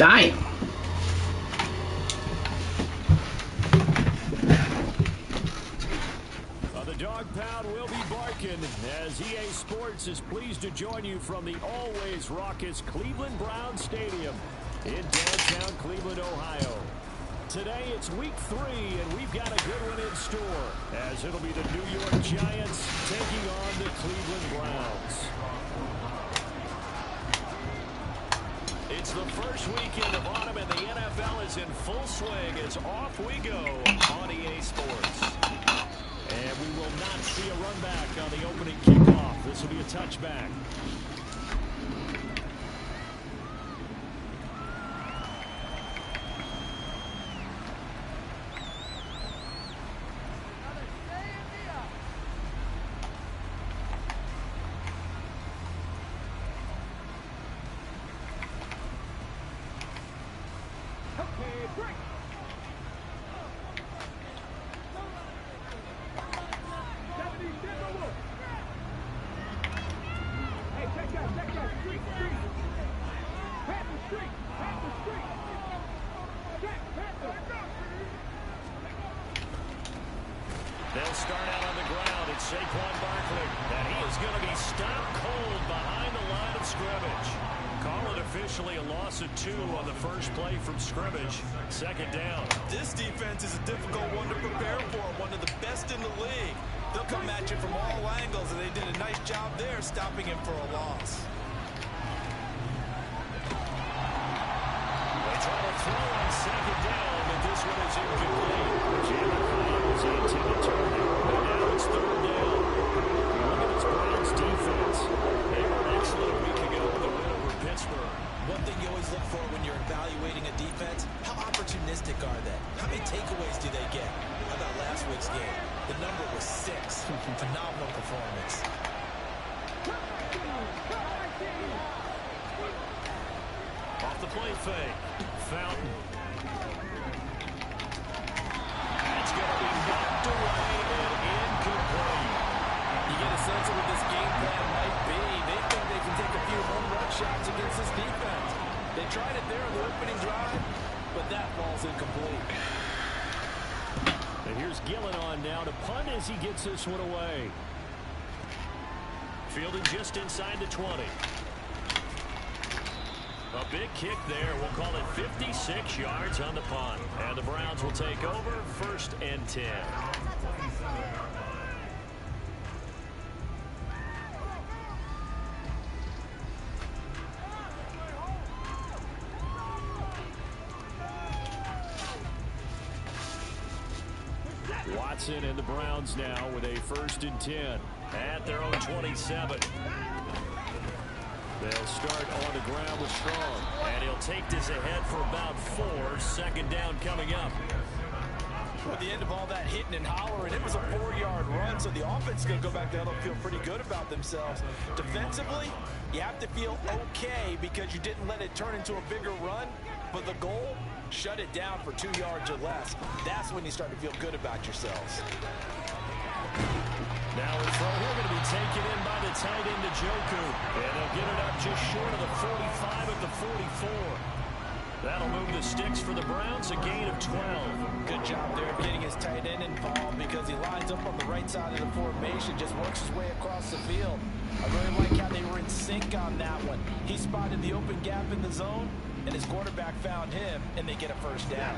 dying. The dog pound will be barking as EA Sports is pleased to join you from the always raucous Cleveland Browns Stadium in downtown Cleveland, Ohio. Today it's week 3, and we've got a good one in store as it'll be the New York Giants taking on the Cleveland Browns. It's the first weekend of autumn, and the NFL is in full swing as off we go on EA Sports. And we will not see a run back on the opening kickoff. This will be a touchback. They'll start out on the ground. It's Saquon Barkley, and he is going to be stopped cold behind the line of scrimmage. Call it officially a loss of 2 on the first play from scrimmage. Second down. This defense is a difficult one to prepare for, one of the best in the league. They'll come at you from all angles, and they did a nice job there stopping him for a loss. They try to throw on second down, but this one is incomplete. Jalen was the intended target, but now it's third down. Look at this Browns defense. They were excellent a week ago with a win over Pittsburgh. One thing you always look for when you're evaluating a defense, how opportunistic are they? How many takeaways do they get? How about last week's game? The number was 6. Phenomenal performance. Off the play fake. Fountain. That's going to be knocked away and incomplete. You get a sense of what this game plan might be. They think they can take a few home run shots against this defense. They tried it there in the opening drive, but that ball's incomplete. And here's Gillen on now to punt as he gets this one away. Fielded just inside the 20. A big kick there. We'll call it 56 yards on the punt. And the Browns will take over, 1st and 10. Watson and the Browns now with a 1st and 10 at their own 27. They'll start on the ground with Strong. And he'll take this ahead for about 4. 2nd down coming up. At the end of all that hitting and hollering, it was a 4-yard run, so the offense is going to go back there and feel pretty good about themselves. Defensively, you have to feel okay because you didn't let it turn into a bigger run, but the goal, shut it down for 2 yards or less. That's when you start to feel good about yourselves. Now a throw here going to be taken in by the tight end, Njoku. And they'll get it up just short of the 45 at the 44. That'll move the sticks for the Browns, a gain of 12. Good job there of getting his tight end involved because he lines up on the right side of the formation, just works his way across the field. I really like how they were in sync on that one. He spotted the open gap in the zone, and his quarterback found him, and they get a 1st down.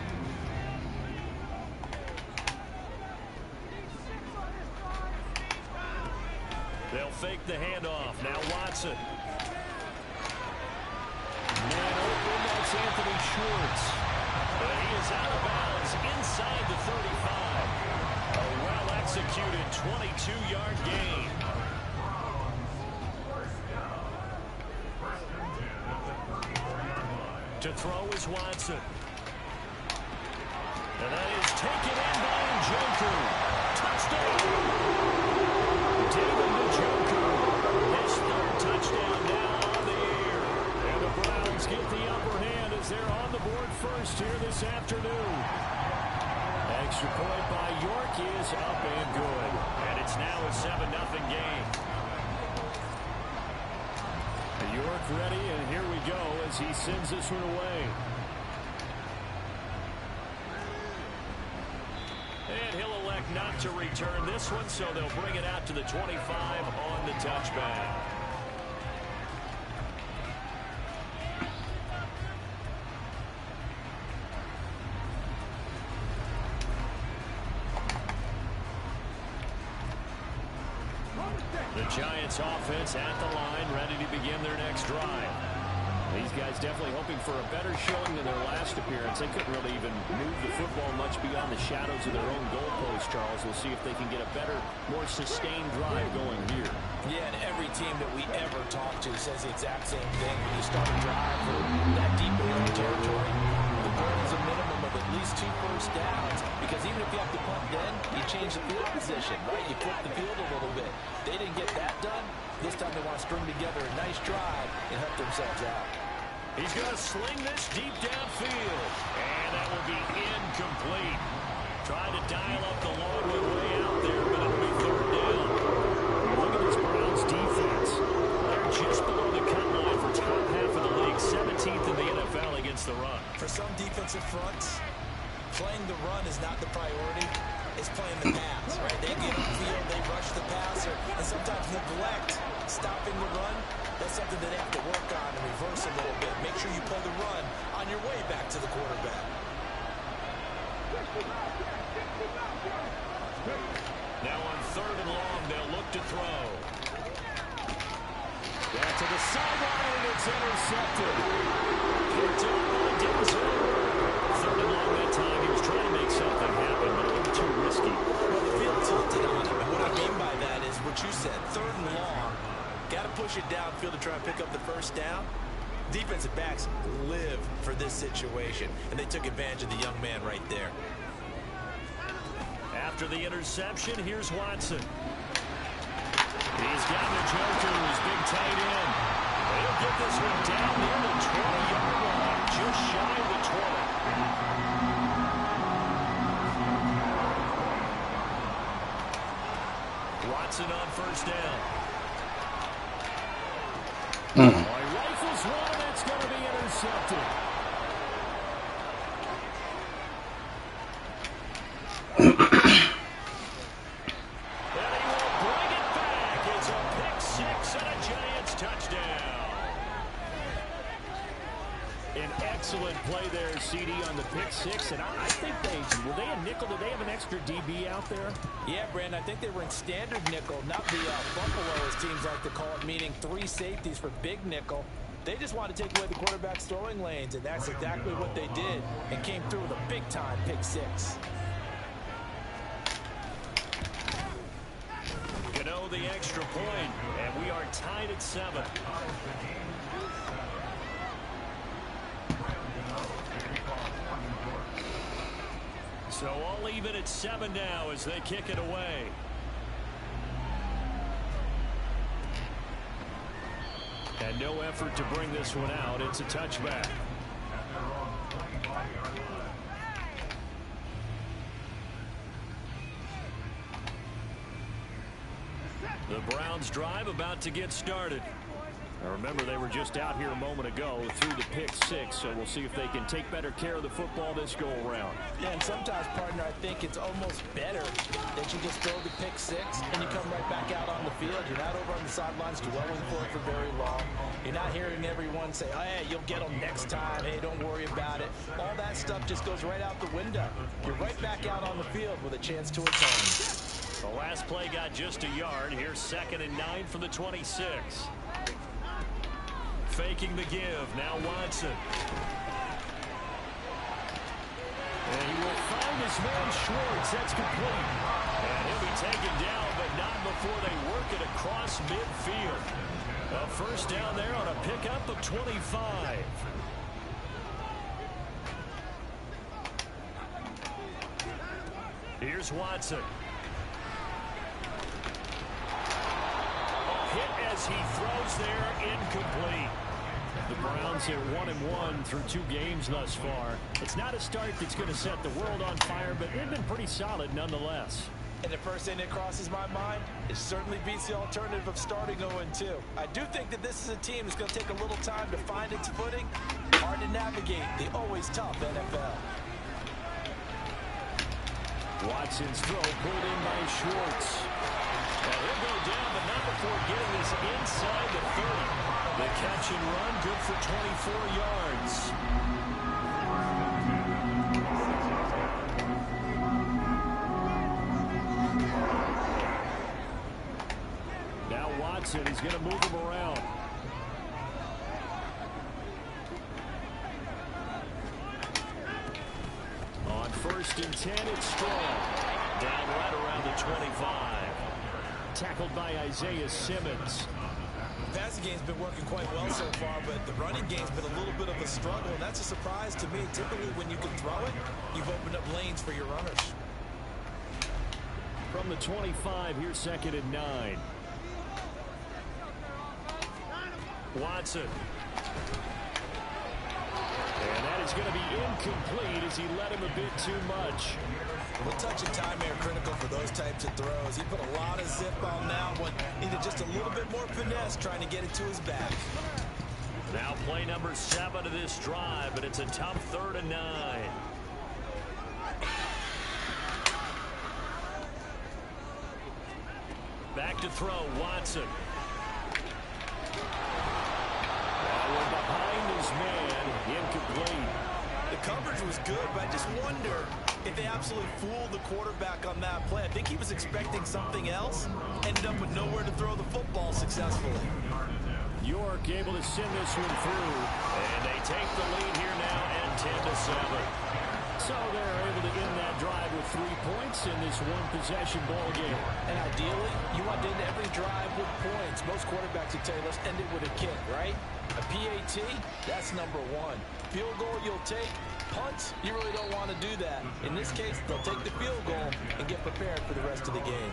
They'll fake the handoff. Now Watson. Man open, that's Anthony Schwartz. But he is out of bounds inside the 35. A well-executed 22-yard gain. To throw is Watson. And that is taken in by Njoku. Touchdown! David Njoku, his 3rd touchdown now on the year. And the Browns get the upper hand as they're on the board first here this afternoon. Extra point by York is up and good. And it's now a 7-0 game. York ready, and here we go as he sends this one away. not to return this one, so they'll bring it out to the 25 on the touchback. The Giants offense at the line, ready to begin their next drive. These guys definitely hoping for a better showing than their last appearance. They couldn't really even move the football much beyond the shadows of their own goalpost, Charles. We'll see if they can get a better, more sustained drive going here. Yeah, and every team that we ever talk to says the exact same thing. When you start a drive for that deep in your own territory, the goal is a minimum of at least 2 first downs. Because even if you have to punt then, you change the field position, right? You flip the field a little bit. They didn't get that done. This time they want to string together a nice drive and help themselves out. He's going to sling this deep downfield. And that will be incomplete. Trying to dial up the long way out there, but it'll be third down. Look at this Browns defense. They're just below the cut line for top half of the league. 17th in the NFL against the run. For some defensive fronts, playing the run is not the priority. It's playing the pass, right? They get upfield, they rush the passer, and sometimes neglect stopping the run. That's something that they have to work on and reverse a little bit. Make sure you play the run on your way back to the quarterback. Now on third and long, they'll look to throw. Back to the sideline, and it's intercepted. Picked up by Denzel. Third and long that time. He was trying to make something happen, but a little too risky. Well, the field tilted on him, and what I mean by that is what you said. Third and long. Got to push it downfield to try and pick up the first down. Defensive backs live for this situation, and they took advantage of the young man right there. After the interception, here's Watson. He's got the Joker's big tight end. They'll get this one down near the 20-yard line, just shy of the 20. Watson on first down. He rifles one, that's going to be intercepted. And he will bring it back. It's a pick six and a Giants touchdown. An excellent play there, CD, on the pick six. And I think were they a nickel? Did they have an extra DB out there? Yeah, Brandon, I think they were in standard nickel, not the Buffalo, as teams like to call it, meaning 3 safeties for big nickel. They just want to take away the quarterback's throwing lanes, and that's exactly what they did, and came through with a big-time pick six. Gano the extra point, and we are tied at 7. So all even at 7 now as they kick it away. And no effort to bring this one out. It's a touchback. The Browns drive about to get started. Now remember, they were just out here a moment ago through the pick six, so we'll see if they can take better care of the football this go-around. Yeah, and sometimes, partner, I think it's almost better that you just throw the pick six and you come right back out on the field. You're not over on the sidelines dwelling for it for very long. You're not hearing everyone say, oh, hey, you'll get them next time. Hey, don't worry about it. All that stuff just goes right out the window. You're right back out on the field with a chance to atone. The last play got just a yard. Here's 2nd and 9 from the 26. Faking the give. Now Watson. And he will find his man Schwartz. That's complete. And he'll be taken down, but not before they work it across midfield. A first down there on a pickup of 25. Here's Watson. A hit as he throws there, incomplete. The Browns are 1-1 through 2 games thus far. It's not a start that's going to set the world on fire, but they've been pretty solid nonetheless. And the first thing that crosses my mind, it certainly beats the alternative of starting 0-2. I do think that this is a team that's going to take a little time to find its footing. Hard to navigate the always tough NFL. Watson's throw pulled in by Schwartz. And he'll go down, but not before getting this inside the 30. The catch and run, good for 24 yards. Now Watson, he's going to move him around. On 1st and 10, it's Strong. Down right around the 25. Tackled by Isaiah Simmons. The passing game's been working quite well so far, but the running game's been a little bit of a struggle, and that's a surprise to me. Typically, when you can throw it, you've opened up lanes for your runners. From the 25, here's 2nd and 9. Watson. And that is going to be incomplete as he led him a bit too much. Well, touch and time are critical for those types of throws. He put a lot of zip on that one. Needed just a little bit more finesse trying to get it to his back. Now play number 7 of this drive, but it's a tough 3rd and 9. Back to throw, Watson. That one behind his man, incomplete. The coverage was good, but I just wonder if they absolutely fooled the quarterback on that play. I think he was expecting something else. Ended up with nowhere to throw the football successfully. York able to send this one through. And they take the lead here now at 10-7. So they're able to end that drive with 3 points in this one-possession ball game. And ideally, you want to end every drive with points. Most quarterbacks would tell you, let's end it with a kick, right? A PAT, that's number 1. Field goal you'll take. Punts, you really don't want to do that. In this case, they'll take the field goal and get prepared for the rest of the game.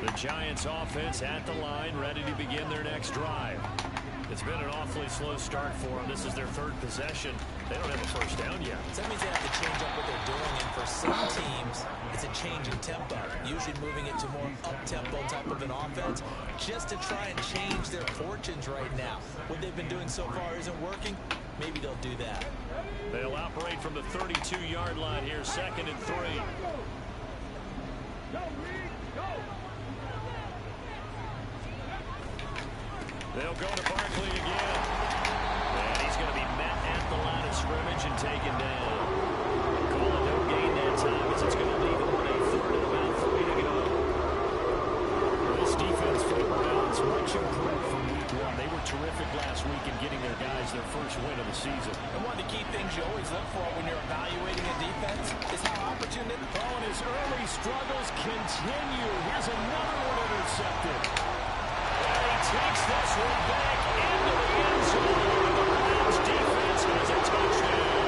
The Giants offense at the line, ready to begin their next drive. It's been an awfully slow start for them. This is their 3rd possession. They don't have a first down yet. So that means they have to change up what they're doing, and for some teams, it's a change in tempo. Usually moving it to more up-tempo type of an offense, just to try and change their fortunes right now. What they've been doing so far isn't working. Maybe they'll do that. They'll operate from the 32-yard line here, 2nd and 3. They'll go to Barkley again. And he's going to be met at the line of scrimmage and taken down. Call it no gain that time as it's going to leave him with a 3rd and about 3 to go. This defense for the Browns much improved from week 1. They were terrific last week in getting their guys their first win of the season. And one of the key things you always look for when you're evaluating a defense is how opportunistic. Oh, and his early struggles continue. Here's another one intercepted. And he takes this one back into the end zone. The Browns defense has a touchdown.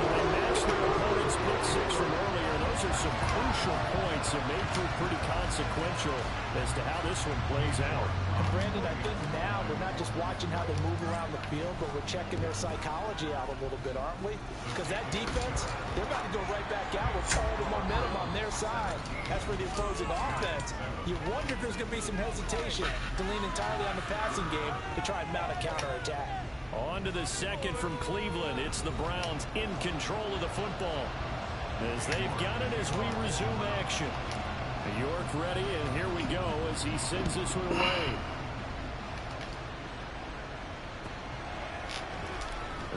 They matched their opponent's pick 6 from earlier. Those are some crucial points that may prove pretty consequential as to how this one plays out. And Brandon, I think now we're not just watching how they move around the field, but we're checking their psychology out a little bit, aren't we? Because that defense, they're about to go right back out with all the momentum on their side. As for the opposing offense, you wonder if there's going to be some hesitation to lean entirely on the passing game to try and mount a counterattack. On to the 2nd from Cleveland. It's the Browns in control of the football as they've got it as we resume action. York ready, and here we go as he sends this one away.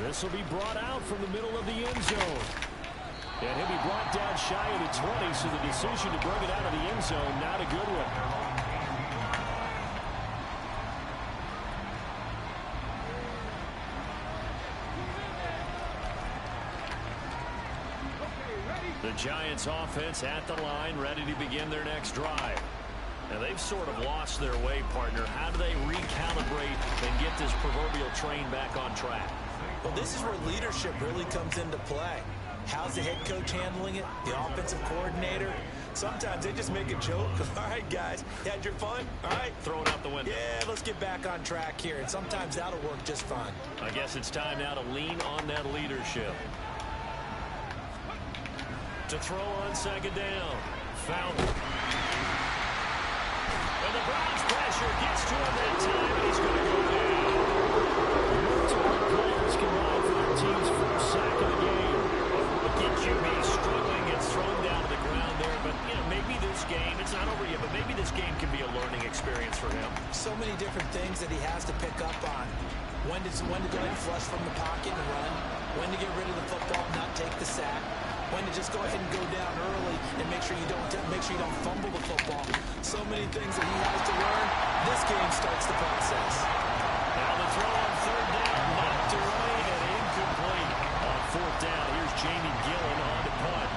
This will be brought out from the middle of the end zone. And he'll be brought down shy of the 20, so the decision to bring it out of the end zone, not a good one. The Giants offense at the line, ready to begin their next drive. Now they've sort of lost their way, partner. How do they recalibrate and get this proverbial train back on track? Well, this is where leadership really comes into play. How's the head coach handling it? The offensive coordinator? Sometimes they just make a joke. All right, guys, you had your fun? All right. Throw it out the window. Yeah, let's get back on track here. And sometimes that'll work just fine. I guess it's time now to lean on that leadership. To throw on second down. Fountain. And the Browns pressure gets to him that time, and he's going to go down. Multiple players combined for their team's first sack of the game. A rookie QB struggling, gets thrown down to the ground there. But, you know, maybe this game, it's not over yet, but maybe this game can be a learning experience for him. So many different things that he has to pick up on. When to go ahead and flush from the pocket and run. When to get rid of the football, not take the sack. When to just go ahead and go down early and make sure you don't fumble the football. So many things that he has to learn. This game starts the process. Now the throw on third down, knocked away and incomplete. On fourth down, here's Jamie Gillen on to punt.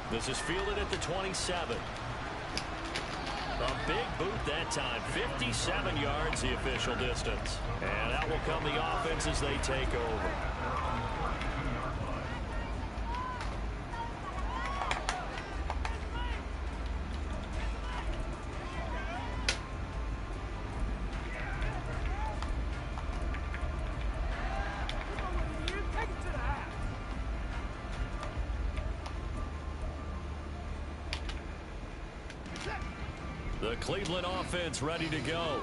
This is fielded at the 27. A big boot that time. 57 yards the official distance. And that will come the offense as they take over. The Cleveland offense ready to go.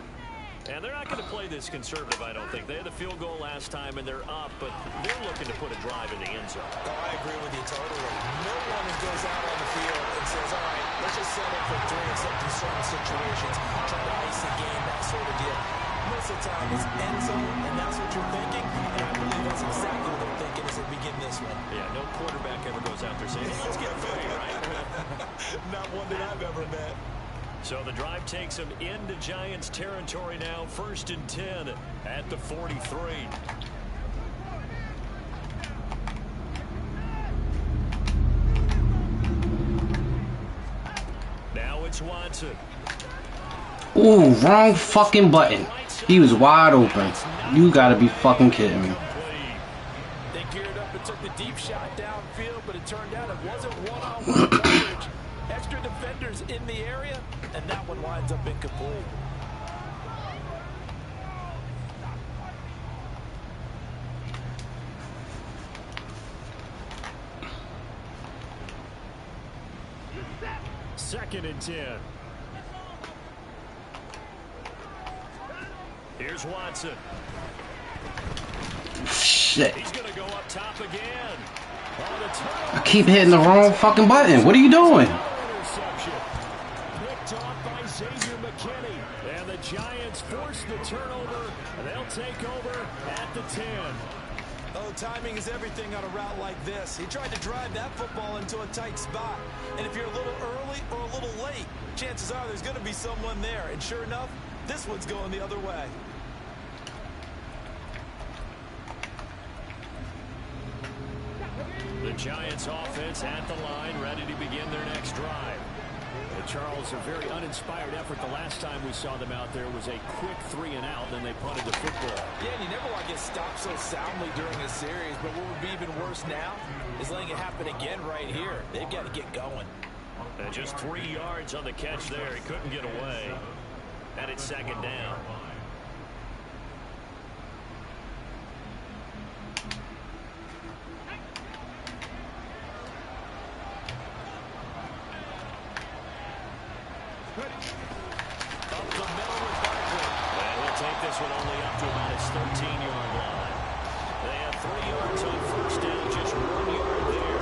And they're not going to play this conservative, I don't think. They had the field goal last time, and they're up, but they're looking to put a drive in the end zone. Oh, I agree with you totally. No one goes out on the field and says, all right, let's just settle for 3 except in certain situations, try to ice the game, that sort of deal. Most of the time, it's end zone, and that's what you're thinking, and I believe that's exactly what they're thinking as they begin this one. Yeah, no quarterback ever goes out there saying, hey, let's get 30, right? Not one that I've ever met. So the drive takes them into Giants territory now. 1st and 10 at the 43. Now it's Watson. Ooh, wrong fucking button. He was wide open. You gotta be fucking kidding me. They geared up and took the deep shot downfield, but it turned out it wasn't one-on-one coverage. Extra defenders in the area, and that one winds up incomplete. Second and 10. Here's Watson. Shit. He's going to go up top again. I keep hitting the wrong fucking button. What are you doing? Interception. Picked off by Xavier McKinney. And the Giants force the turnover, and they'll take over at the 10. Oh, timing is everything on a route like this. He tried to drive that football into a tight spot. And if you're a little early or a little late, chances are there's going to be someone there. And sure enough, this one's going the other way. The Giants offense at the line, ready to begin their next drive. And Charles, a very uninspired effort the last time we saw them out there was a quick 3 and out, then they punted the football. Yeah, and you never want to get stopped so soundly during a series, but what would be even worse now is letting it happen again right here. They've got to get going. And just 3 yards on the catch there. He couldn't get away. And it's second down. This one only up to about his 13-yard line. They have 3 yards on first down, just 1 yard there.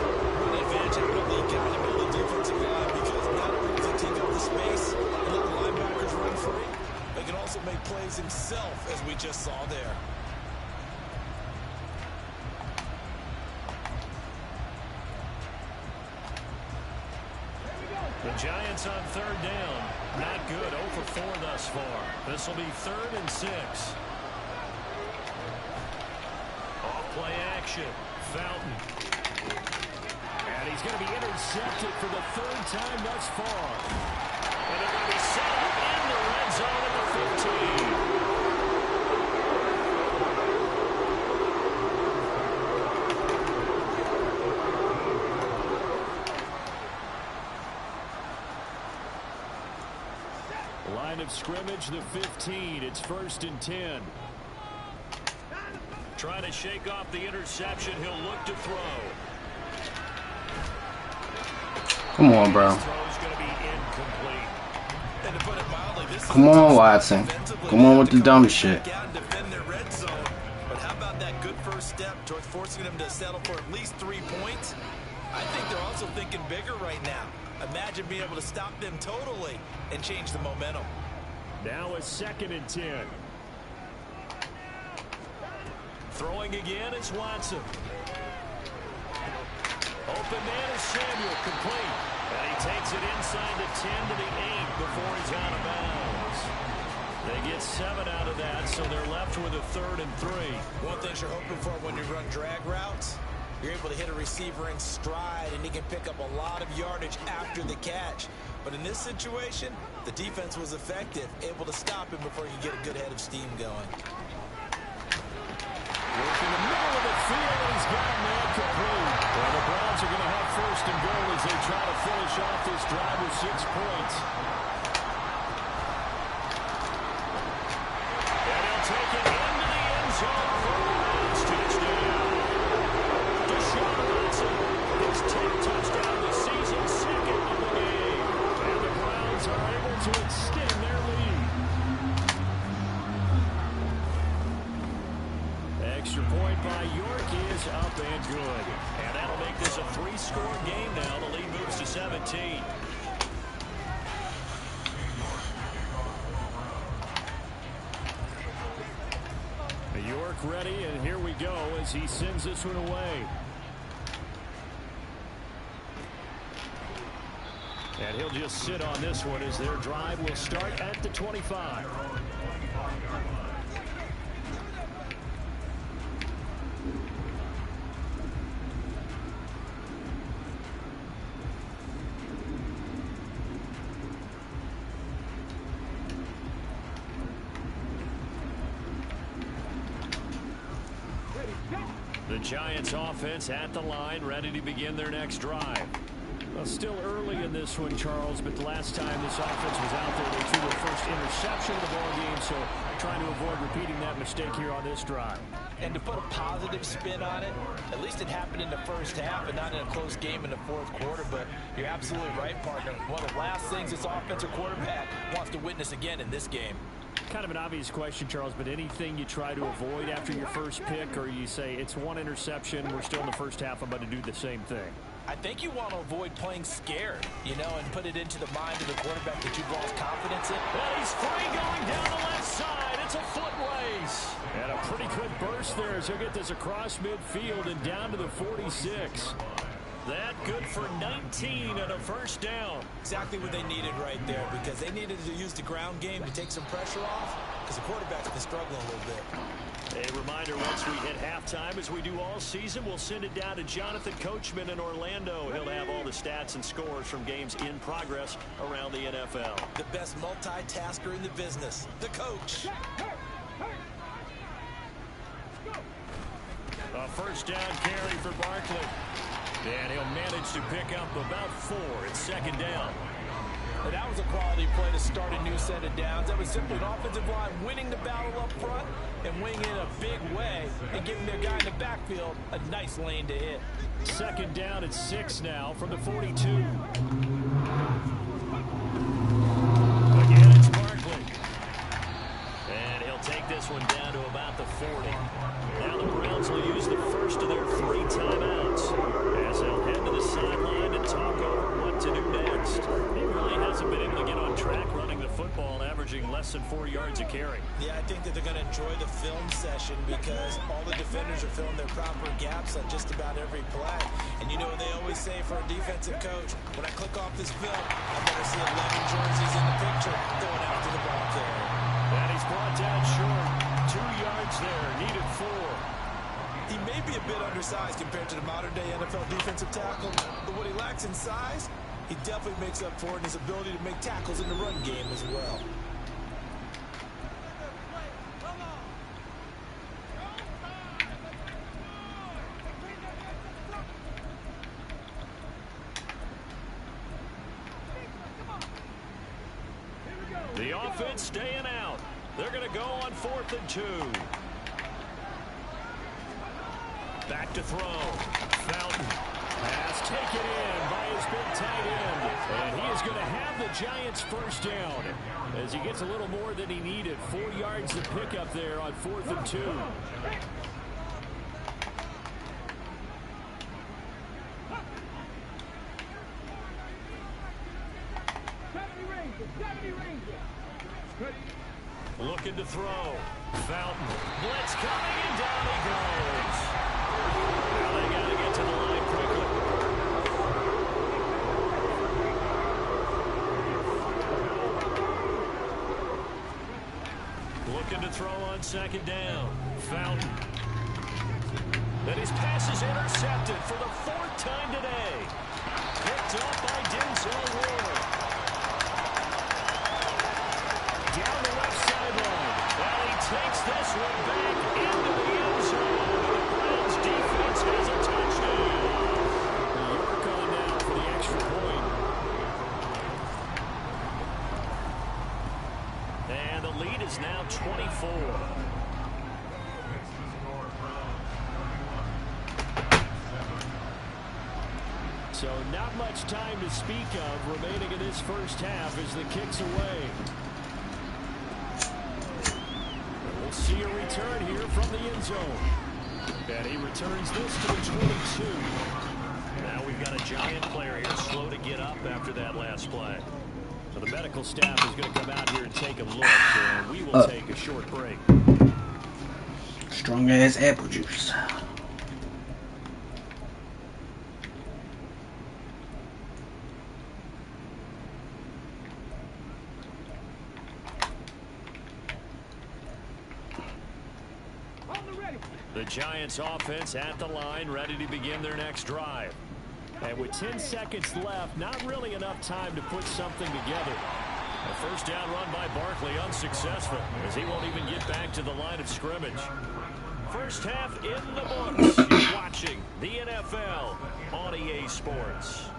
The advantage of the league guy to build a defensive line because not only does he take up the space and let the linebackers run free, but he can also make plays himself, as we just saw there. The Giants on third down. Not good. 0 for 4 thus far. This will be 3rd and 6. Off play action. Fountain. And he's going to be intercepted for the 3rd time thus far. And they're going to be set up in the red zone at the 15. Line of scrimmage, the 15. It's 1st and 10. Trying to shake off the interception. He'll look to throw. Come on, bro. His throw's going to be incomplete. And to put it mildly, this is Come on, Watson. Come on with the dumb shit. and defend their red zone. But how about that good first step towards forcing them to settle for at least 3 points? I think they're also thinking bigger right now. Imagine being able to stop them totally and change the momentum. Now a 2nd and 10. Throwing again is Watson. Open man is Samuel, complete. And he takes it inside the 10 to the 8 before he's out of bounds. They get 7 out of that, so they're left with a 3rd and 3. One thing you're hoping for when you run drag routes, you're able to hit a receiver in stride, and he can pick up a lot of yardage after the catch. But in this situation, the defense was effective, able to stop him before he could get a good head of steam going. Working the middle of the field, and he's got a man complete. Well, the Browns are going to have 1st and goal as they try to finish off this drive with 6 points. And he'll take it into the end zone for the Browns touchdown. Deshaun Watson, his 10th touchdown of the season, 2nd of the game. And the Browns are able to extend their lead. Extra point by York is up and good. And that'll make this a 3-score game now. The lead moves to 17. York ready, and here we go as he sends this one away. And he'll just sit on this one as their drive will start at the 25. The Giants offense at the line, ready to begin their next drive. Well, still early in this one, Charles, but the last time this offense was out there, they threw their first interception of the ball game, so trying to avoid repeating that mistake here on this drive. And to put a positive spin on it, at least it happened in the first half and not in a close game in the 4th quarter, but you're absolutely right, partner. One of the last things this offensive quarterback wants to witness again in this game. Kind of an obvious question, Charles, but anything you try to avoid after your first pick, or you say it's one interception, we're still in the first half, I'm going to do the same thing? I think you want to avoid playing scared, and put it into the mind of the quarterback that you've lost confidence in. Well, he's free going down the left side. It's a foot race. And a pretty good burst there as he'll get this across midfield and down to the 46. That good for 19 and a 1st down. Exactly what they needed right there, because they needed to use the ground game to take some pressure off, because the quarterback's been struggling a little bit. A reminder, once we hit halftime, as we do all season, we'll send it down to Jonathan Coachman in Orlando. He'll have all the stats and scores from games in progress around the NFL. The best multitasker in the business, the coach. A 1st down carry for Barkley. And he'll manage to pick up about 4. It's 2nd down. And that was a quality play to start a new set of downs. That was simply an offensive line winning the battle up front and winning in a big way and giving their guy in the backfield a nice lane to hit. 2nd down at 6 now from the 42. Again, it's Barkley. And he'll take this one down to about the 40. Now the Browns will use the first of their 3 timeouts as they'll head to the sideline to talk over what to do next. He really hasn't been able to get on track running the football, averaging less than 4 yards a carry. Yeah, I think that they're going to enjoy the film session because all the defenders are filling their proper gaps on just about every play. And you know what they always say for a defensive coach, when I click off this film, I better see 11 jerseys in the picture going after the ball carrier. And he's brought down short. 2 yards there, needed 4. He may be a bit undersized compared to the modern-day NFL defensive tackle, but what he lacks in size, he definitely makes up for it in his ability to make tackles in the run game as well. The offense staying out. They're going to go on 4th and 2. Back to throw. Fountain. Pass taken in by his big tight end. And he is going to have the Giants first down as he gets a little more than he needed. 4 yards to pick up there on 4th and 2. Looking to throw. Fountain. Blitz coming, and down he goes. Now they got to get to the line quickly. Looking to throw on 2nd down. Fountain. Then his pass is intercepted for the 4th time today. Picked up by Denzel Ward. Down the left sideline. Well, he takes this one back into the end zone. The Browns defense has a touchdown. York on now for the extra point. And the lead is now 24. So not much time to speak of remaining in this first half as the kick's away. We'll see a return here from the end zone. And he returns this to the 22. Now we've got a Giant player here slow to get up after that last play. So the medical staff is going to come out here and take a look, and we will take a short break. Strong as apple juice. The Giants offense at the line, ready to begin their next drive. And with 10 seconds left, not really enough time to put something together. A first down run by Barkley unsuccessful as he won't even get back to the line of scrimmage. First half in the books. You're watching the NFL on EA Sports.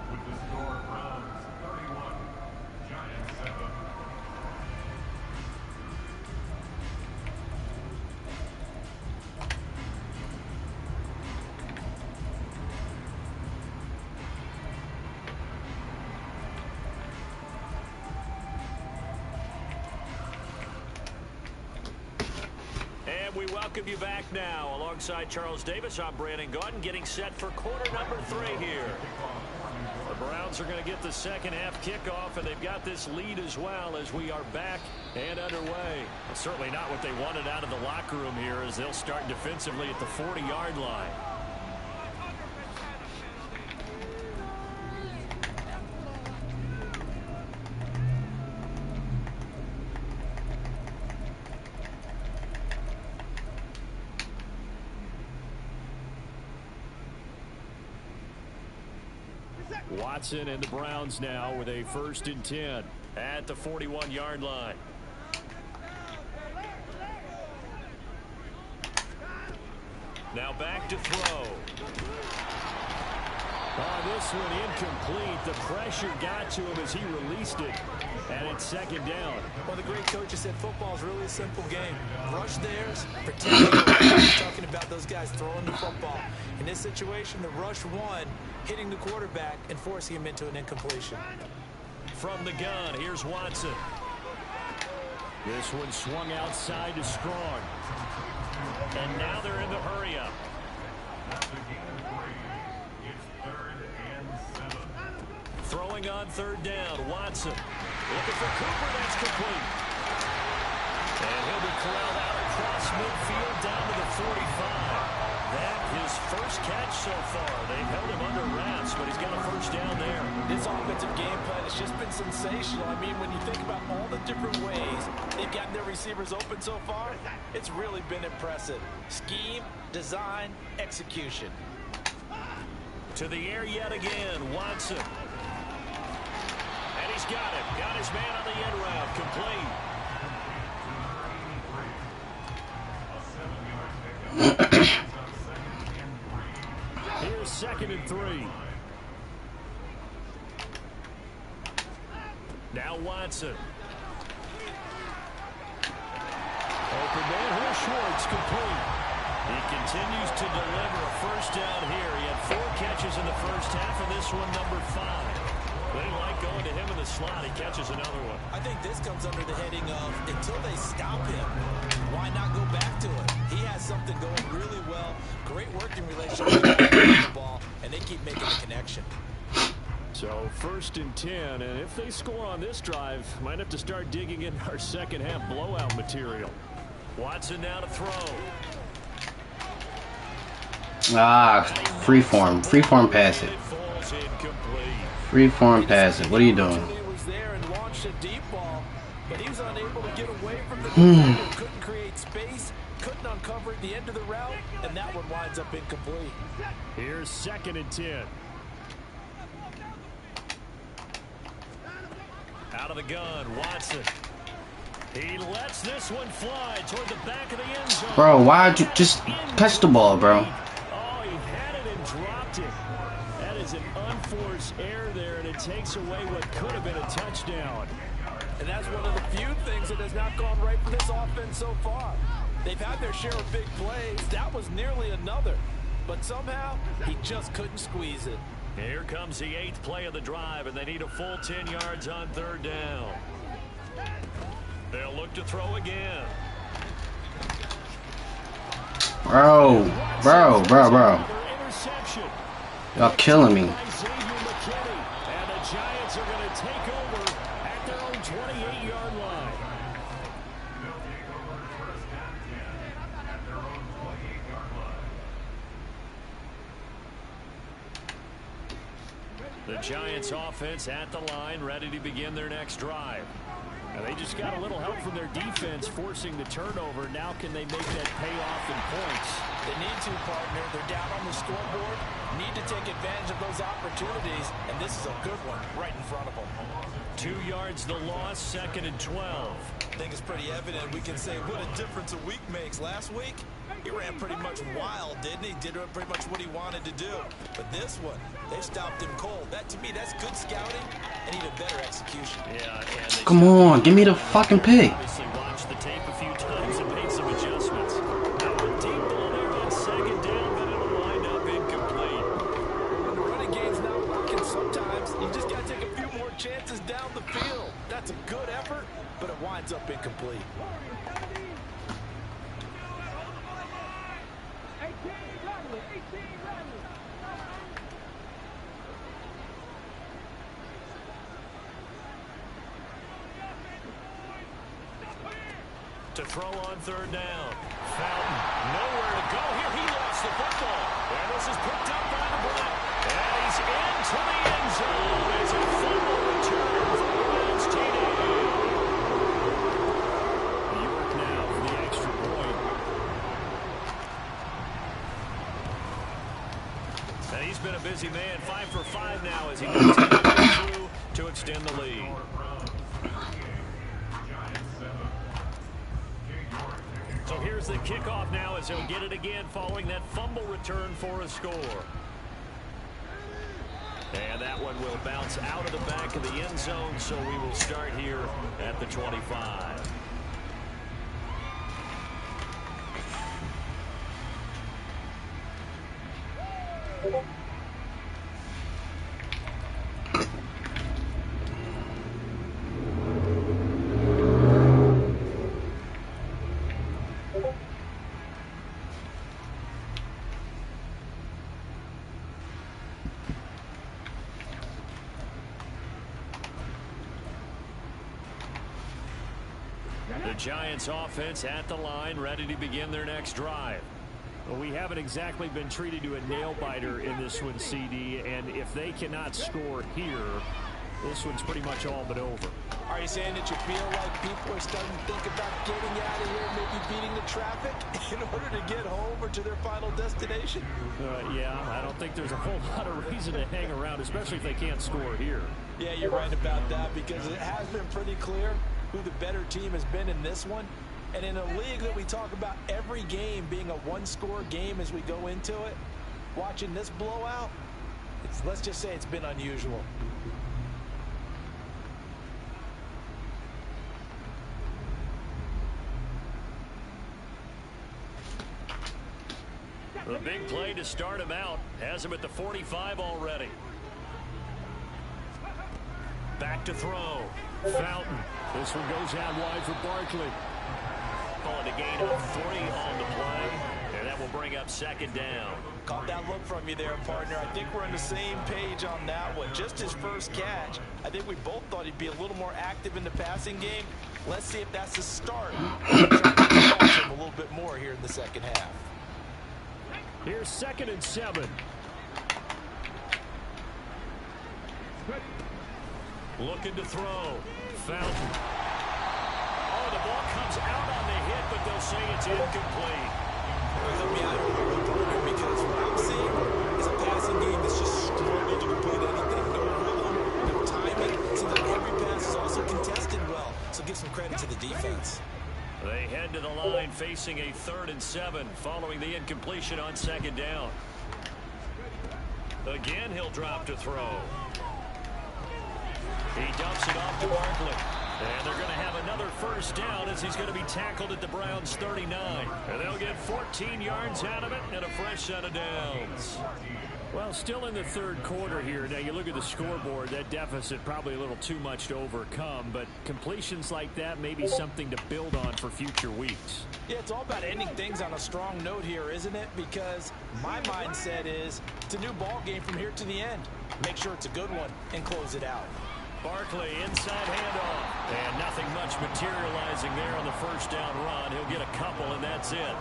We welcome you back now. Alongside Charles Davis, I'm Brandon Gaudin, getting set for quarter number 3 here. The Browns are going to get the second half kickoff, and they've got this lead as well as we are back and underway. It's certainly not what they wanted out of the locker room here as they'll start defensively at the 40-yard line. Watson and the Browns now with a 1st and 10 at the 41-yard line. Now back to throw. Oh, this one incomplete. The pressure got to him as he released it. And it's 2nd down. Well, the great coaches said football is really a simple game. Rush theirs, protect theirs. Talking about those guys throwing the football. In this situation, the rush one, hitting the quarterback and forcing him into an incompletion. From the gun, here's Watson. This one swung outside to Strong. And now they're in the hurry-up. Throwing on 3rd down, Watson. Looking for Cooper, that's complete. And he'll be corralled out across midfield down to the 45. That his first catch so far. They've held him under wraps, but he's got a first down there. This offensive game plan has just been sensational. I mean, when you think about all the different ways they've gotten their receivers open so far, it's really been impressive. Scheme, design, execution. To the air yet again, Watson. And he's got it. Got his man on the end route. Complete. Here's 2nd and 3. Now Watson. Open man, here's Schwartz, complete. He continues to deliver a first down here. He had 4 catches in the first half, and this one number 5. They like going to him in the slot. He catches another one. I think this comes under the heading of until they stop him, why not go back to it? He has something going really well. Great working relationship with the ball, and they keep making the connection. So 1st and 10, and if they score on this drive, might have to start digging in our second half blowout material. Watson now to throw. Freeform pass it. Freeform pass it. What are you doing? Was there and launched a deep ball, but he was unable to get away from the defender. Couldn't create space, couldn't uncover at the end of the route, and that one winds up incomplete. Here's 2nd and 10. Out of the gun, Watson. He lets this one fly toward the back of the end zone. Bro, why'd you just catch the ball, bro? Oh, he had it and dropped it. That is an unforced error there, and it takes away what could have been a touchdown. And that's one of the few things that has not gone right for this offense so far. They've had their share of big plays. That was nearly another. But somehow, he just couldn't squeeze it. Here comes the 8th play of the drive, and they need a full 10 yards on 3rd down. They'll look to throw again. Bro. Y'all killing me. And the Giants are going to take over at their own 28-yard line. The Giants offense at the line, ready to begin their next drive. Now they just got a little help from their defense forcing the turnover. Now can they make that pay off in points? They need to, partner. They're down on the scoreboard. Need to take advantage of those opportunities, and this is a good one right in front of them. 2 yards the loss, 2nd and 12. I think it's pretty evident. We can say what a difference a week makes. Last week, he ran pretty much wild, didn't he? Did pretty much what he wanted to do. But this one, they stopped him cold. That, to me, that's good scouting and even better execution. Yeah, and Come on, give me the fucking pick. Obviously watched the tape a few times and made some adjustments. Now a deep ball there on 2nd down, but it'll wind up incomplete. When the running game's not working, sometimes you just got to take a few more chances down the field. That's a good effort, but it winds up incomplete. To throw on 3rd down. Fountain, nowhere to go here. He lost the football. And this is picked up by the Browns. And he's into the end zone. It's a fumble return for the Browns TD. York now for the extra point. And he's been a busy man. 5 for 5 now as he continues to go through to extend the lead. So here's the kickoff now as he'll get it again following that fumble return for a score. And that one will bounce out of the back of the end zone, so we will start here at the 25. The Giants offense at the line, ready to begin their next drive. Well, we haven't exactly been treated to a nail-biter in this one, CD, and if they cannot score here, this one's pretty much all but over. Are you saying that you feel like people are starting to think about getting out of here, maybe beating the traffic in order to get home or to their final destination? Yeah, I don't think there's a whole lot of reason to hang around, especially if they can't score here. Yeah, you're right about that because it has been pretty clear who the better team has been in this one. And in a league that we talk about every game being a one-score game as we go into it, watching this blowout, let's just say it's been unusual. A big play to start him out. Has him at the 45 already. Back to throw. Fountain. This one goes out wide for Barkley. Calling a gain of 3 on the play. And that will bring up second down. Caught that look from you there, partner. I think we're on the same page on that one. Just his first catch. I think we both thought he'd be a little more active in the passing game. Let's see if that's the start. Him a little bit more here in the second half. Here's 2nd and 7. Looking to throw. Fountain. Oh, the ball comes out on the hit, but they'll say it's incomplete. Let me out of here, because what I'm seeing is a passing game that's just struggled to complete anything. No rhythm, no timing. Seems like every pass is also contested well. So give some credit to the defense. They head to the line facing a 3rd and 7 following the incompletion on 2nd down. Again, he'll drop to throw. He dumps it off to Barkley. And they're going to have another first down as he's going to be tackled at the Browns' 39. And they'll get 14 yards out of it and a fresh set of downs. Well, still in the 3rd quarter here. Now, you look at the scoreboard, that deficit probably a little too much to overcome. But completions like that may be something to build on for future weeks. Yeah, it's all about ending things on a strong note here, isn't it? Because my mindset is it's a new ball game from here to the end. Make sure it's a good one and close it out. Barkley inside handoff. And nothing much materializing there on the first down run. He'll get a couple, and that's it.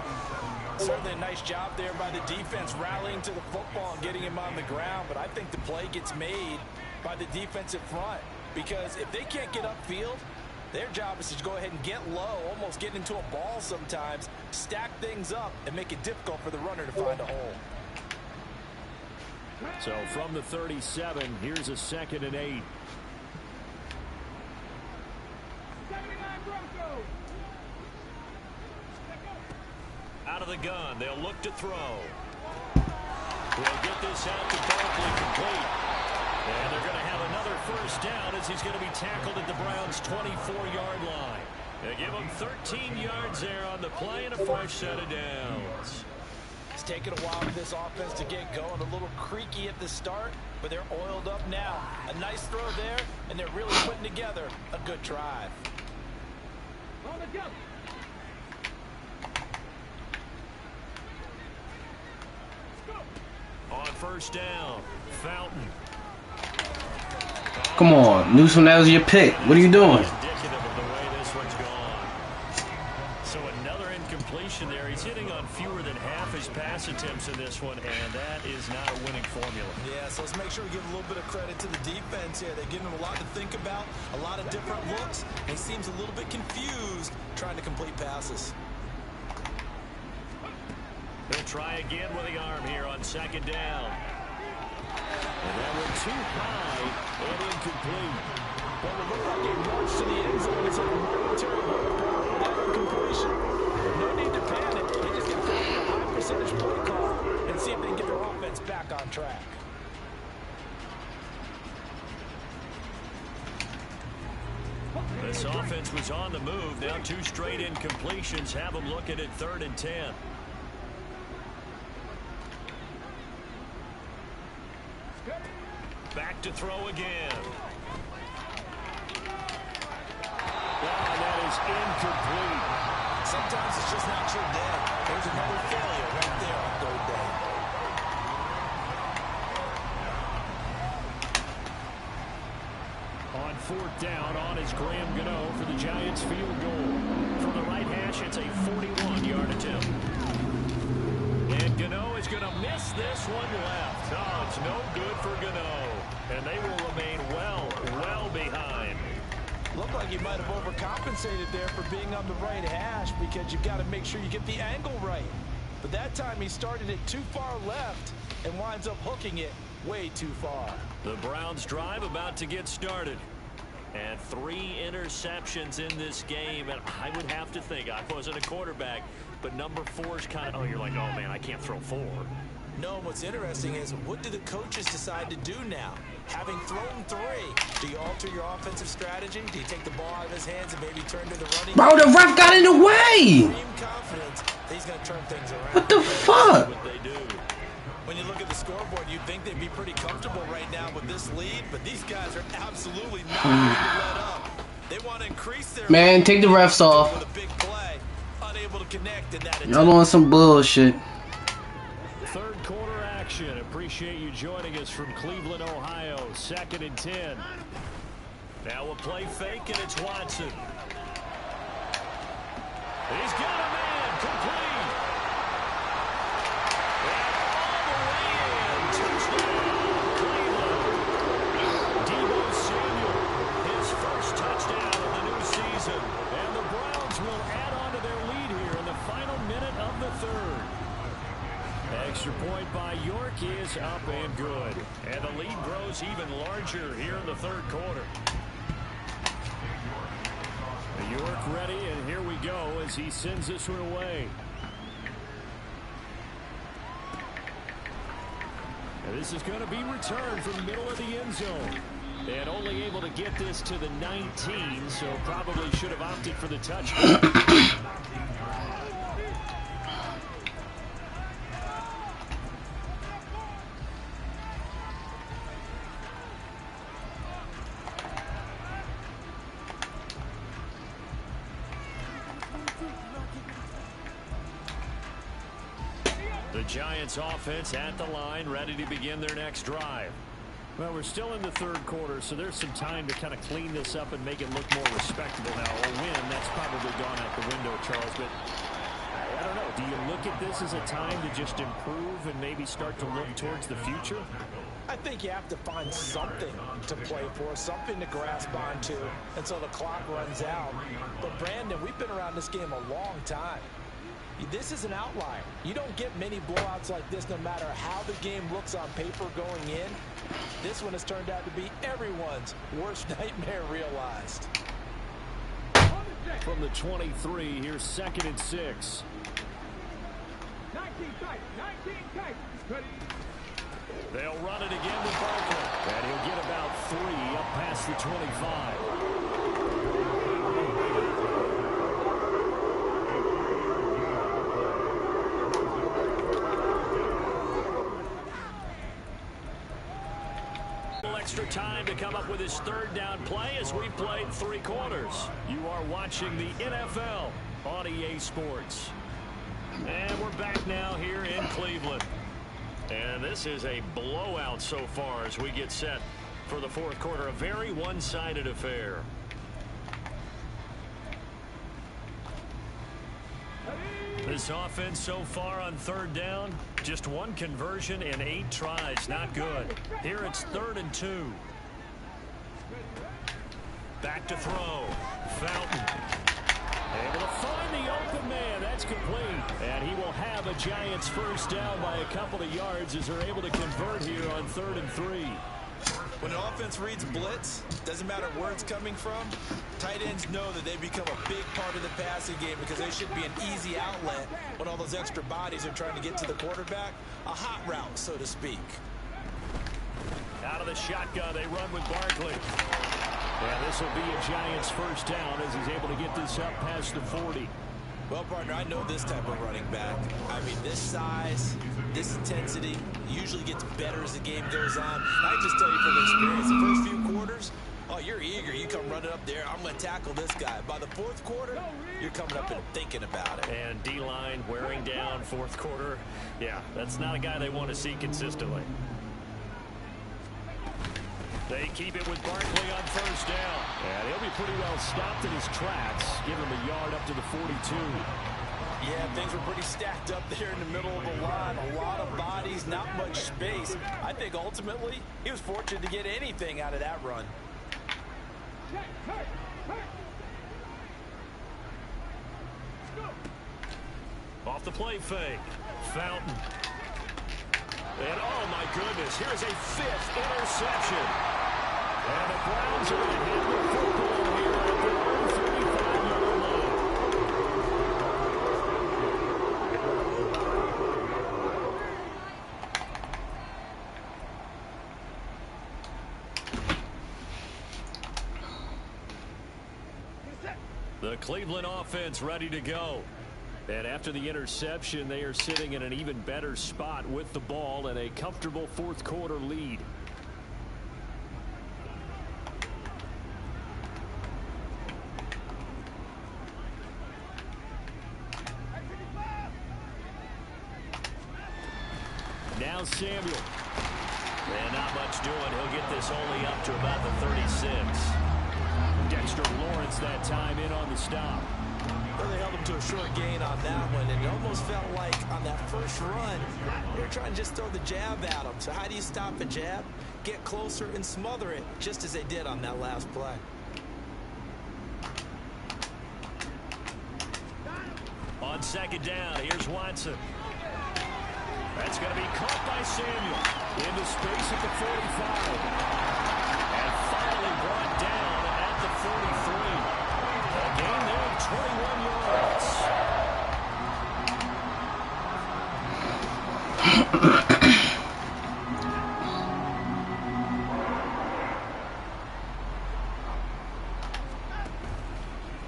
Certainly a nice job there by the defense rallying to the football and getting him on the ground. But I think the play gets made by the defensive front. Because if they can't get upfield, their job is to go ahead and get low, almost get into a ball sometimes, stack things up, and make it difficult for the runner to find a hole. So from the 37, here's a 2nd and 8. Out of the gun, they'll look to throw. They'll get this out to Barkley complete. And they're going to have another first down as he's going to be tackled at the Browns' 24-yard line. They give him 13 yards there on the play and a fresh set of downs. It's taken a while for this offense to get going. A little creaky at the start, but they're oiled up now. A nice throw there, and they're really putting together a good drive. On the jump. On first down, Fountain. Come on, Newsom, that was your pick. What are you doing? Indicative of the way this one's gone. So another incompletion there. He's hitting on fewer than half his pass attempts in this one, and that is not a winning formula. Yeah, so let's make sure we give a little bit of credit to the defense here. They're giving him a lot to think about, a lot of different looks, and he seems a little bit confused trying to complete passes. He'll try again with the arm here on 2nd down. And that went too high and incomplete. Well, it looked like a march to the end zone is a momentary hope that incompletion. No need to panic. They just got to make a high percentage play call and see if they can get their offense back on track. This offense was on the move. Now 2 straight incompletions have them looking at 3rd and 10. Back to throw again. Oh, that is incomplete. Sometimes it's just not your day. There's another failure right there on 3rd down. On 4th down, on is Graham Gano for the Giants field goal. From the right hash, it's a 41-yard attempt. And Gano is going to miss this one left. Oh, it's no good for Gano. And they will remain well behind. Looked like he might have overcompensated there for being on the right hash because you've got to make sure you get the angle right. But that time he started it too far left and winds up hooking it way too far. The Browns drive about to get started. And 3 interceptions in this game. And I would have to think, I wasn't a quarterback, but number 4 is kind of, oh, you're like, oh, man, I can't throw 4. No, what's interesting is what do the coaches decide to do now? Having thrown 3, do you alter your offensive strategy? Do you take the ball out of his hands and maybe turn to the running? Bro, the ref got in the way! Extreme confidence, he's going to turn things around. What the fuck? What they do. When you look at the scoreboard, you'd think they'd be pretty comfortable right now with this lead, but these guys are absolutely not going to let up. They want to increase their Man, take the refs off. with a big play, unable to connect in that Y'all on some bullshit. Third quarter action. Appreciate you joining us from Cleveland, Ohio. 2nd and 10. Now a play fake, and it's Watson. He's got a man complete. And the Browns will add on to their lead here in the final minute of the third. Extra point by York is up and good. And the lead grows even larger here in the third quarter. York ready, and here we go as he sends this one away. And this is going to be returned from the middle of the end zone. And only able to get this to the 19, so probably should have opted for the touchdown. The Giants offense at the line, ready to begin their next drive. Well, we're still in the third quarter, so there's some time to kind of clean this up and make it look more respectable now. A win, that's probably gone out the window, Charles, but I don't know. Do you look at this as a time to just improve and maybe start to look towards the future? I think you have to find something to play for, something to grasp onto until the clock runs out. But, Brandon, we've been around this game a long time. This is an outlier. You don't get many blowouts like this no matter how the game looks on paper going in. This one has turned out to be everyone's worst nightmare realized. From the 23, here's 2nd and 6. 19 tight. They'll run it again with Barkley. And he'll get about 3 up past the 25. Extra time to come up with his third down play as we played 3 quarters. You are watching the NFL on EA Sports. And we're back now here in Cleveland. And this is a blowout so far as we get set for the fourth quarter. A very one-sided affair. This offense so far on third down, just 1 conversion in 8 tries. Not good. Here it's 3rd and 2. Back to throw. Fountain. Able to find the open man. That's complete. And he will have a Giants first down by a couple of yards as they're able to convert here on 3rd and 3. When an offense reads blitz, doesn't matter where it's coming from, tight ends know that they become a big part of the passing game because they should be an easy outlet when all those extra bodies are trying to get to the quarterback. A hot route, so to speak. Out of the shotgun, they run with Barkley. And this will be a Giants first down as he's able to get this up past the 40. Well, partner, I know this type of running back. I mean, this size, this intensity usually gets better as the game goes on. I just tell you from experience, the first few quarters, oh, you're eager. You come running up there. I'm going to tackle this guy. By the fourth quarter, you're coming up and thinking about it. And D-line wearing down fourth quarter. Yeah, that's not a guy they want to see consistently. They keep it with Barkley on first down. And he'll be pretty well stopped in his tracks. Give him a yard up to the 42. Yeah, things were pretty stacked up there in the middle of the line. A lot of bodies, not much space. I think ultimately he was fortunate to get anything out of that run. Off the play fake. Fountain. And oh my goodness, here's a 5th interception. And the Browns are going to have the football here at their own 35-yard line. The Cleveland offense ready to go. And after the interception, they are sitting in an even better spot with the ball and a comfortable fourth quarter lead. Now Samuel. And not much doing. He'll get this only up to about the 36. Dexter Lawrence that time in on the stop. Well, they held him to a short gain on that one, and it almost felt like on that first run, they were trying to just throw the jab at him. So how do you stop a jab? Get closer and smother it, just as they did on that last play. On second down, here's Watson. That's going to be caught by Samuel. Into space at the 45. And finally brought down at the 43. A gain there of 21 yards.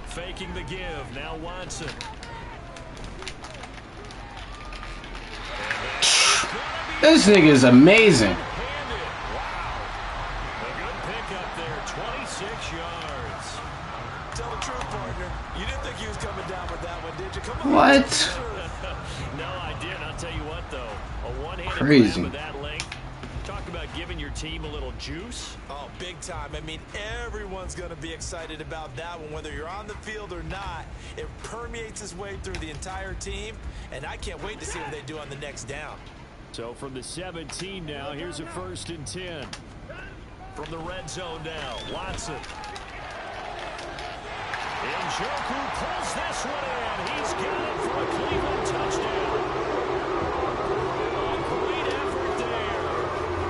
Faking the give. Now Watson. This nigga is amazing. Wow. A good pickup there, 26 yards. Tell the truth, partner. You didn't think he was coming down with that one, did you? Come on. What? No, I didn't. I'll tell you what, though. A one-handed Crazy. grab of that length. Talk about giving your team a little juice. Oh, big time. I mean, everyone's going to be excited about that one, whether you're on the field or not. It permeates its way through the entire team, and I can't wait to see what they do on the next down. So from the 17 now, here's a 1st and 10. From the red zone now, Watson. Njoku pulls this one in. He's got it for a Cleveland touchdown. A great effort there.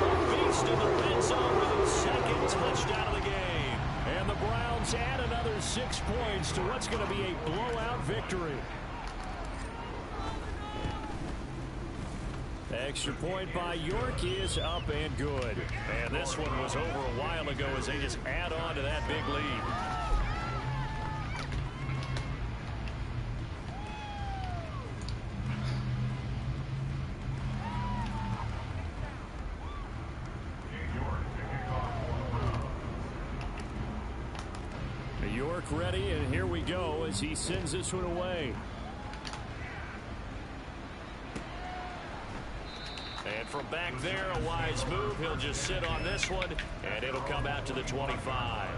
A beast in the red zone with his second touchdown of the game. And the Browns add another 6 points to what's going to be a blowout victory. Extra point by York is up and good. And this one was over a while ago as they just add on to that big lead. York ready, and here we go as he sends this one away. And from back there, a wise move. He'll just sit on this one, and it'll come out to the 25.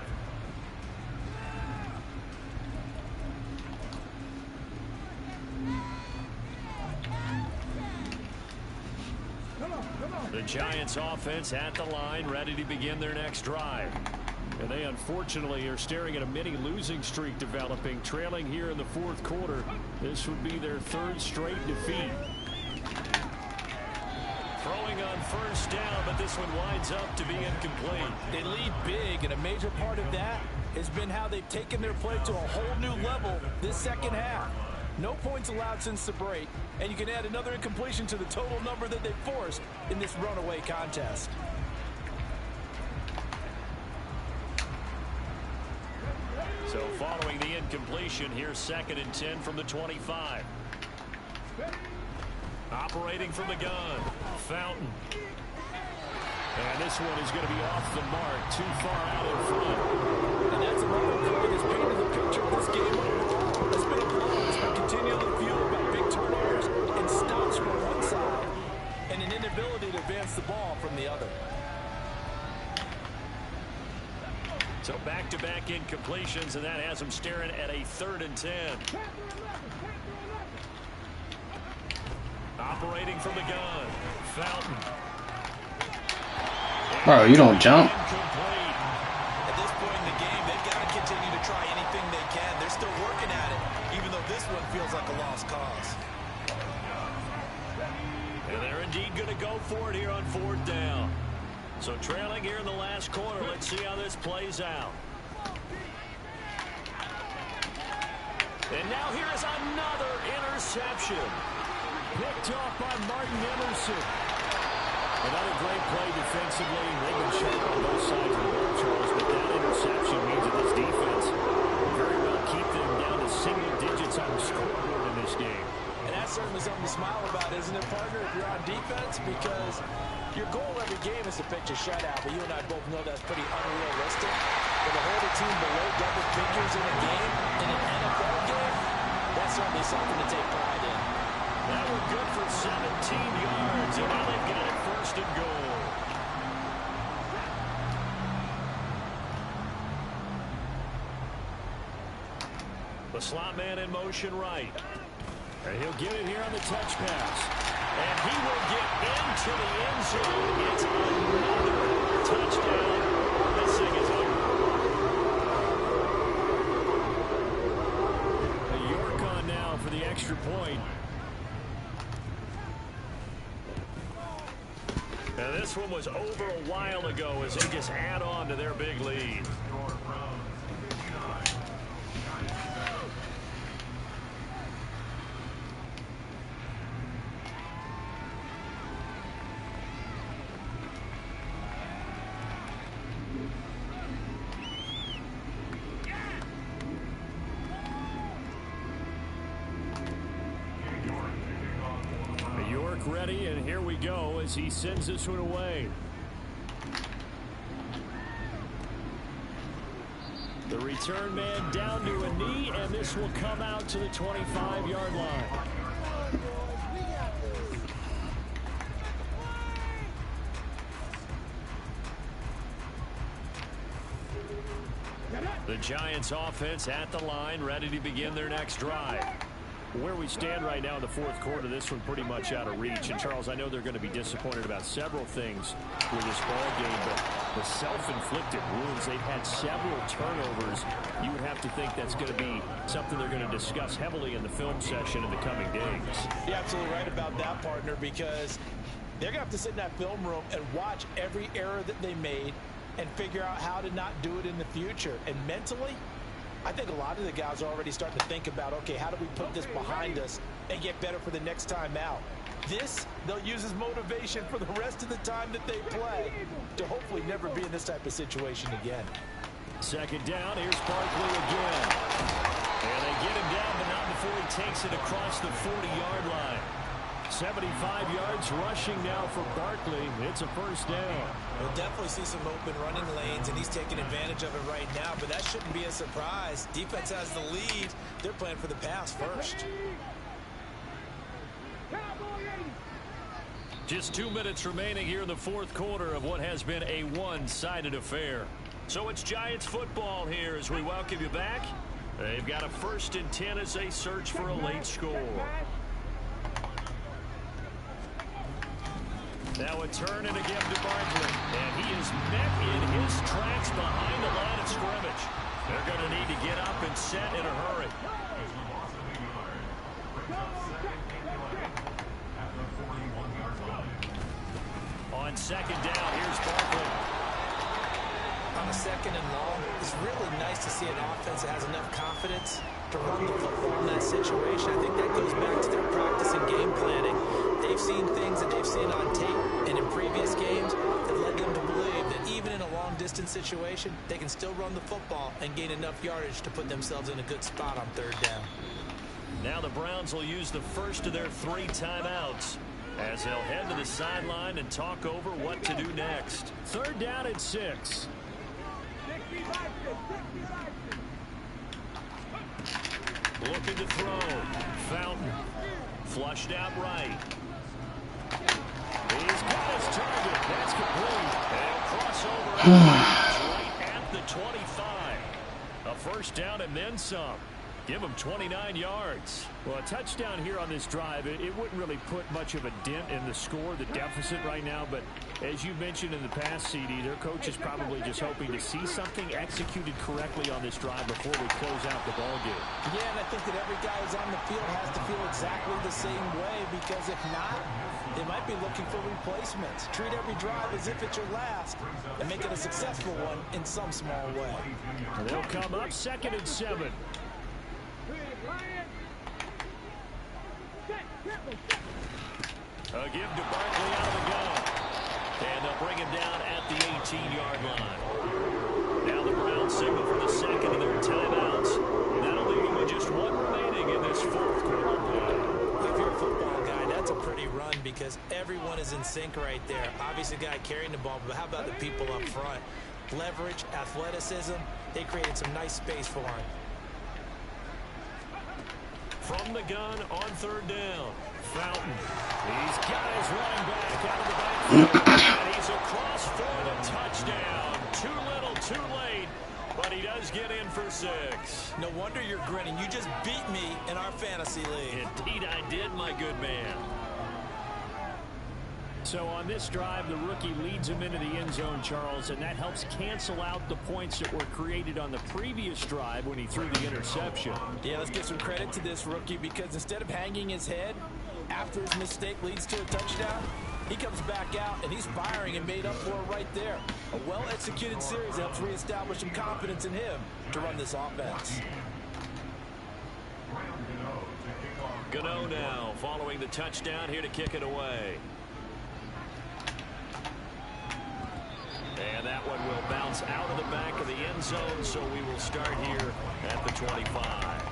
The Giants offense at the line, ready to begin their next drive. And they unfortunately are staring at a mini losing streak developing, trailing here in the fourth quarter. This would be their 3rd straight defeat. Throwing on first down, but this one winds up to be incomplete. They lead big, and a major part of that has been how they've taken their play to a whole new level this second half. No points allowed since the break, and you can add another incompletion to the total number that they forced in this runaway contest. So following the incompletion, here's 2nd and 10 from the 25. Operating from the gun, Fountain. And this one is going to be off the mark, too far out in front. And that's another play that's painted the picture of this game overall. It's been a blow that's been continually fueled by big turnovers and stops from one side and an inability to advance the ball from the other. So back-to-back incompletions, and that has them staring at a 3rd and 10. Operating from the gun, Fountain. Bro, you don't jump. Incomplete. At this point in the game, they've got to continue to try anything they can. They're still working at it, even though this one feels like a lost cause. And they're indeed going to go for it here on 4th down. So trailing here in the last quarter, let's see how this plays out. And now here is another interception. Picked off by Martin Emerson. Another great play defensively. They've been sharp on both sides of the ball, Charles, but that interception means that this defense very well keep them down two-sum scoreboard in this game. And that's certainly something to smile about, isn't it, partner, if you're on defense? Because your goal every game is to pitch a shutout, but you and I both know that's pretty unrealistic. But to hold a team below double figures in a game, in an NFL game, that's certainly something to take pride in. That was good for 17 yards, and now they've got it first and goal. The slot man in motion right. And he'll get it here on the touch pass. And he will get into the end zone. It's another touchdown. This thing is over. York on now for the extra point. And this one was over a while ago as they just add on to their big lead. Ready, and here we go as he sends this one away. The return man down to a knee, and this will come out to the 25-yard line. The Giants offense at the line, ready to begin their next drive. Where we stand right now in the fourth quarter, this one pretty much out of reach. And, Charles, I know they're going to be disappointed about several things with this ball game, but the self-inflicted wounds, they've had several turnovers. You would have to think that's going to be something they're going to discuss heavily in the film session in the coming days. You're absolutely right about that, partner, because they're going to have to sit in that film room and watch every error that they made and figure out how to not do it in the future. And mentally, I think a lot of the guys are already starting to think about, okay, how do we put this behind us and get better for the next time out? This, they'll use as motivation for the rest of the time that they play to hopefully never be in this type of situation again. Second down, here's Barkley again. And they get him down, but not before he takes it across the 40-yard line. 75 yards rushing now for Barkley. It's a first down. We'll definitely see some open running lanes, and he's taking advantage of it right now, but that shouldn't be a surprise. Defense has the lead. They're playing for the pass first. Just 2 minutes remaining here in the fourth quarter of what has been a one-sided affair. So it's Giants football here as we welcome you back. They've got a 1st and 10 as they search for a late score. Now a turn and a give to Barkley. And he is met in his tracks behind the line of scrimmage. They're going to need to get up and set in a hurry. On second down, here's Barkley. On a second and long, it's really nice to see an offense that has enough confidence to run the football in that situation. I think that goes back to their practice and game planning. They've seen things that they've seen on tape and in previous games that led them to believe that even in a long-distance situation, they can still run the football and gain enough yardage to put themselves in a good spot on third down. Now the Browns will use the first of their 3 timeouts as they'll head to the sideline and talk over what to do next. Third down and 6. Looking to throw. Fountain. Flushed out right. He's got his target. That's complete. And cross over right at the 25. A first down and then some. Give him 29 yards. Well, a touchdown here on this drive, it wouldn't really put much of a dent in the score, the deficit right now. But as you mentioned in the past, CD, their coach is probably just hoping to see something executed correctly on this drive before we close out the ball game. Yeah, and I think that every guy who's on the field has to feel exactly the same way, because if not, they might be looking for replacements. Treat every drive as if it's your last and make it a successful one in some small way. They'll come up 2nd and 7. A give to Barkley out of the gun. And they'll bring him down at the 18-yard line. Now the the Browns signal for the second of their timeouts. That'll leave them with just one remaining in this fourth quarter play. If you're a football guy, that's a pretty run because everyone is in sync right there. Obviously, the guy carrying the ball, but how about the people up front? Leverage, athleticism, they created some nice space for him. From the gun on third down, Fountain. He's got his running back out of the backfield, and he's across for the touchdown. Too little, too late, but he does get in for 6. No wonder you're grinning. You just beat me in our fantasy league. Indeed I did, my good man. So on this drive, the rookie leads him into the end zone, Charles, and that helps cancel out the points that were created on the previous drive when he threw the interception. Yeah, let's give some credit to this rookie because instead of hanging his head after his mistake leads to a touchdown, he comes back out and he's firing and made up for it right there. A well-executed series helps reestablish some confidence in him to run this offense. Gano now following the touchdown here to kick it away. And that one will bounce out of the back of the end zone, so we will start here at the 25.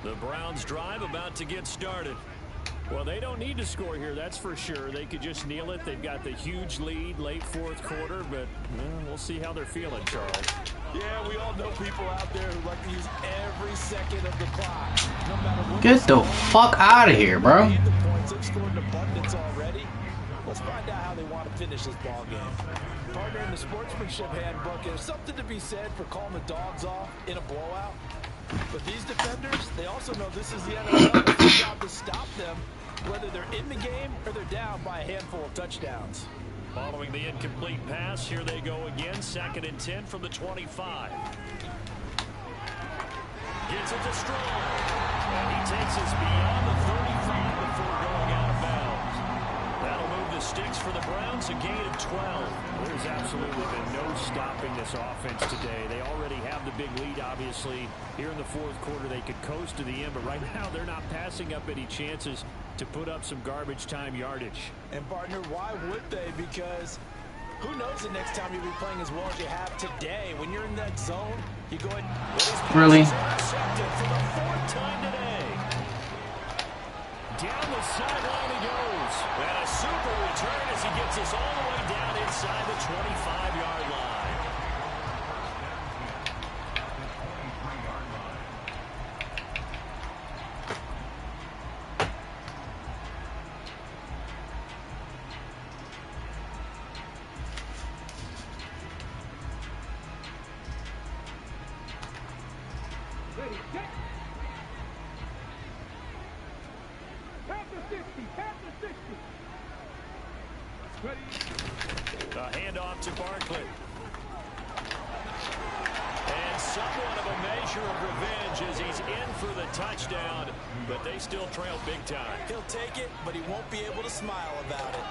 The Browns drive about to get started. Well, they don't need to score here, that's for sure. They could just kneel it. They've got the huge lead late fourth quarter, but we'll see how they're feeling, Charles. Yeah, we all know people out there who like to use every second of the clock. No matter what. Get the fuck out of here, bro. The points have scored in abundance already. Let's find out how they want to finish this ball game. Partner, in the sportsmanship handbook, there's something to be said for calling the dogs off in a blowout. But these defenders, they also know this is the NFL. It's their job to stop them, whether they're in the game or they're down by a handful of touchdowns. Following the incomplete pass, here they go again. 2nd and 10 from the 25. Gets it to Strong. And he takes us beyond the 35 before going out of bounds. That'll move the sticks for the Browns, a gain of 12. There's absolutely been no stopping this offense today. They already have the big lead, obviously. Here in the fourth quarter, they could coast to the end, but right now they're not passing up any chances to put up some garbage time yardage. And partner, why would they? Because who knows the next time you'll be playing as well as you have today. When you're in that zone, you go ahead. Really? For the 4th time today. Down the sideline he goes. And a super return as he gets us all the way down inside the 25-yard line. Ready, set. Tap the 60, tap the 60. Ready. A handoff to Barkley. And somewhat of a measure of revenge as he's in for the touchdown, but they still trail big time. He'll take it, but he won't be able to smile about it.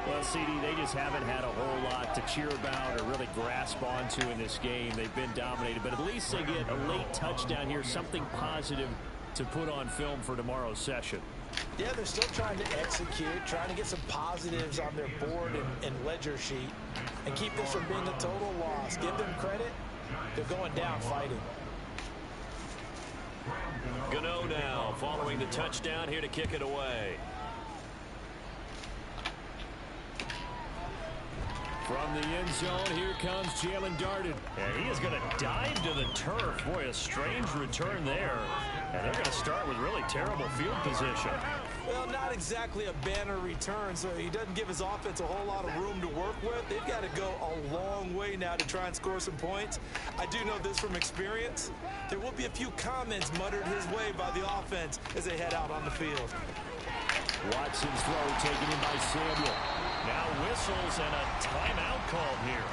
Well, CD, they just haven't had a whole lot to cheer about or really grasp onto in this game. They've been dominated, but at least they get a late touchdown here, something positive to put on film for tomorrow's session. Yeah, they're still trying to execute, trying to get some positives on their board and ledger sheet and keep this from being a total loss. Give them credit. They're going down fighting. Gano now following the touchdown here to kick it away. From the end zone, here comes Jalen Darden. And he is going to dive to the turf. Boy, a strange return there. And they're going to start with really terrible field position. Well, not exactly a banner return, so he doesn't give his offense a whole lot of room to work with. They've got to go a long way now to try and score some points. I do know this from experience. There will be a few comments muttered his way by the offense as they head out on the field. Watson's throw taken in by Samuel. Now whistles and a timeout called here.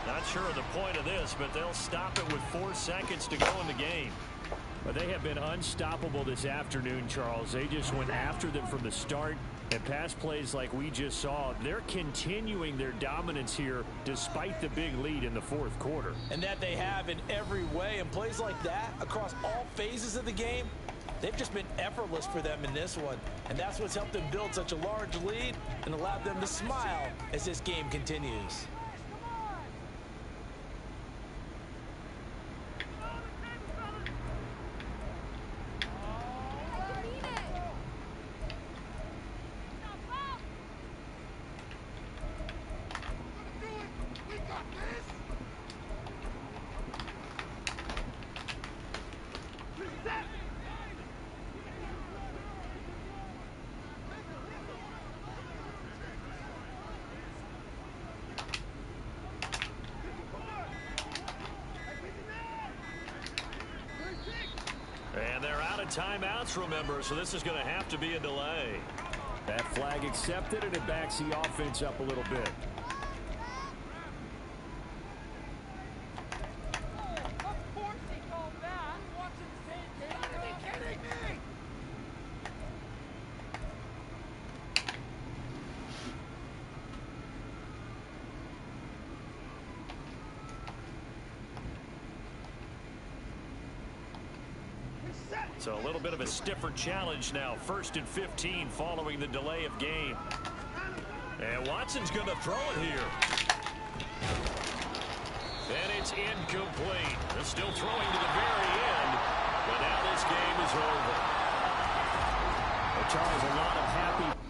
Not sure of the point of this, but they'll stop it with 4 seconds to go in the game. But they have been unstoppable this afternoon, Charles. They just went after them from the start. And pass plays like we just saw, they're continuing their dominance here despite the big lead in the fourth quarter. And that they have in every way. And plays like that across all phases of the game, They've just been effortless for them in this one, and that's what's helped them build such a large lead and allowed them to smile as this game continues. And they're out of timeouts, remember, so this is going to have to be a delay. That flag accepted, and it backs the offense up a little bit. Of course he called that. I'm watching the same game. You gotta be kidding me! So a little bit of a stiffer challenge now. 1st and 15 following the delay of game. And Watson's going to throw it here. And it's incomplete. They're still throwing to the very end. But now this game is over. Well, Charles, a lot of happy